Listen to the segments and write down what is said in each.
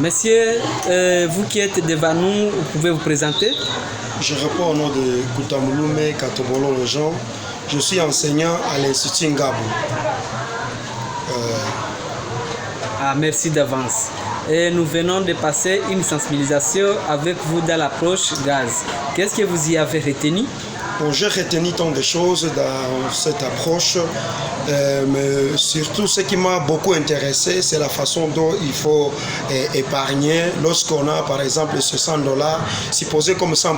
Monsieur, vous qui êtes devant nous, vous pouvez vous présenter? Je réponds au nom de Koutamouloumé Katobolo Lejean. Je suis enseignant à l'Institut Ngabou. Merci d'avance. Et nous venons de passer une sensibilisation avec vous dans l'approche gaz. Qu'est-ce que vous y avez retenu? Bon, j'ai retenu tant de choses dans cette approche, mais surtout ce qui m'a beaucoup intéressé, c'est la façon dont il faut épargner lorsqu'on a par exemple ce $100, supposé comme 100%.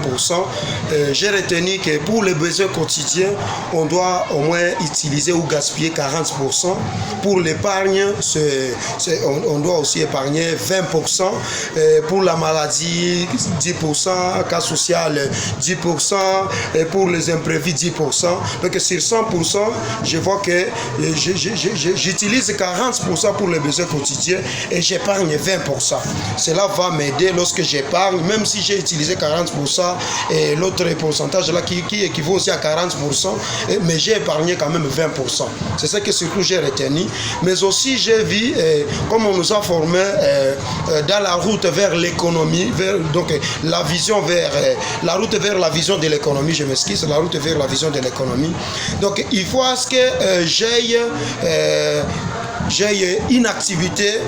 J'ai retenu que pour les besoins quotidiens, on doit au moins utiliser ou gaspiller 40%. Pour l'épargne, on doit aussi épargner 20%. Pour la maladie, 10%, cas social, 10%. Et pour les imprévus 10%. Donc sur 100%, je vois que j'utilise 40% pour les besoins quotidiens et j'épargne 20%. Cela va m'aider lorsque j'épargne, même si j'ai utilisé 40% et l'autre pourcentage là qui équivaut aussi à 40%, mais j'ai épargné quand même 20%. C'est ça que surtout j'ai retenu. Mais aussi j'ai vu, comme on nous a formé dans la route vers l'économie, donc la vision vers la route vers la vision de l'économie, je m'excuse, la route vers la vision de l'économie. Donc il faut à ce que j'aille une activité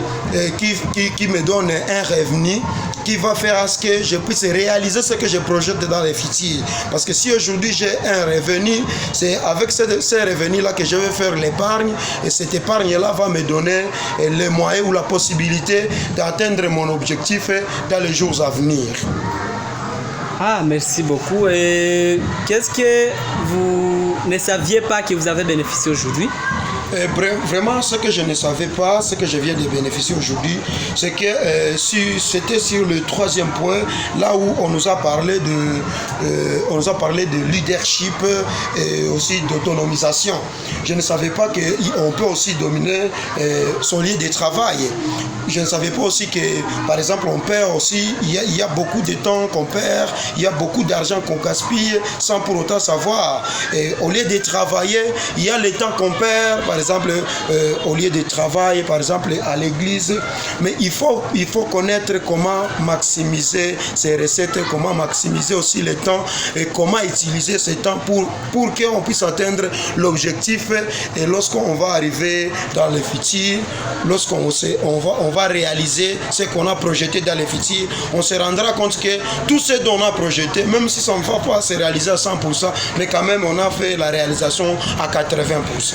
qui me donne un revenu qui va faire à ce que je puisse réaliser ce que je projette dans les futurs. Parce que si aujourd'hui j'ai un revenu, c'est avec ces revenus-là que je vais faire l'épargne, et cette épargne-là va me donner les moyens ou la possibilité d'atteindre mon objectif dans les jours à venir. Merci beaucoup. Et qu'est-ce que vous ne saviez pas que vous avez bénéficié aujourd'hui? Vraiment, ce que je ne savais pas, ce que je viens de bénéficier aujourd'hui, c'est que c'était sur le troisième point, là où on nous a parlé de leadership et aussi d'autonomisation. Je ne savais pas qu'on peut aussi dominer son lieu de travail. Je ne savais pas aussi que, par exemple, on perd aussi, il y a beaucoup de temps qu'on perd, il y a beaucoup d'argent qu'on gaspille sans pour autant savoir. Et au lieu de travailler, il y a le temps qu'on perd, par exemple, au lieu de travail, par exemple, à l'église. Mais il faut connaître comment maximiser ces recettes, comment maximiser aussi le temps et comment utiliser ce temps pour qu'on puisse atteindre l'objectif. Et lorsqu'on va arriver dans le futur, lorsqu'on va réaliser ce qu'on a projeté dans le futur, on se rendra compte que tout ce dont on a projeté, même si ça ne va pas se réaliser à 100%, mais quand même on a fait la réalisation à 80%.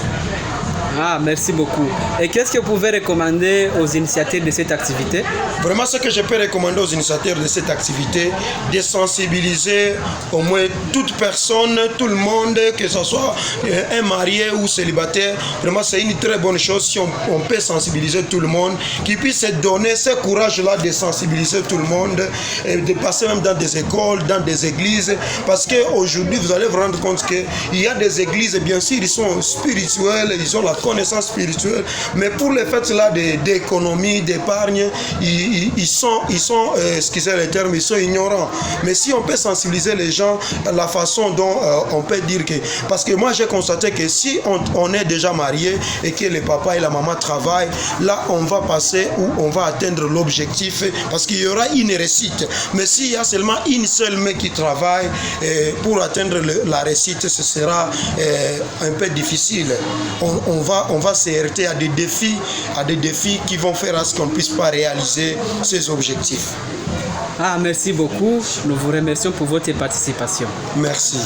Merci beaucoup. Et qu'est-ce que vous pouvez recommander aux initiateurs de cette activité? Vraiment, ce que je peux recommander aux initiateurs de cette activité, de sensibiliser au moins toute personne, tout le monde, que ce soit un marié ou célibataire. Vraiment, c'est une très bonne chose si on peut sensibiliser tout le monde, qui puisse donner ce courage-là de sensibiliser tout le monde, et de passer même dans des écoles, dans des églises, parce qu'aujourd'hui, vous allez vous rendre compte qu'il y a des églises, bien sûr, ils sont spirituels, ils ont la connaissance spirituelle, mais pour le fait là d'économie, d'épargne, ils sont excusez le terme, ils sont ignorants. Mais si on peut sensibiliser les gens à la façon dont on peut dire que, parce que moi j'ai constaté que si on est déjà marié et que le papa et la maman travaillent, là on va passer ou on va atteindre l'objectif, parce qu'il y aura une réussite. Mais s'il y a seulement une seule main qui travaille, pour atteindre la réussite, ce sera un peu difficile. On va se heurter à des défis qui vont faire à ce qu'on ne puisse pas réaliser ses objectifs. Merci beaucoup. Nous vous remercions pour votre participation. Merci.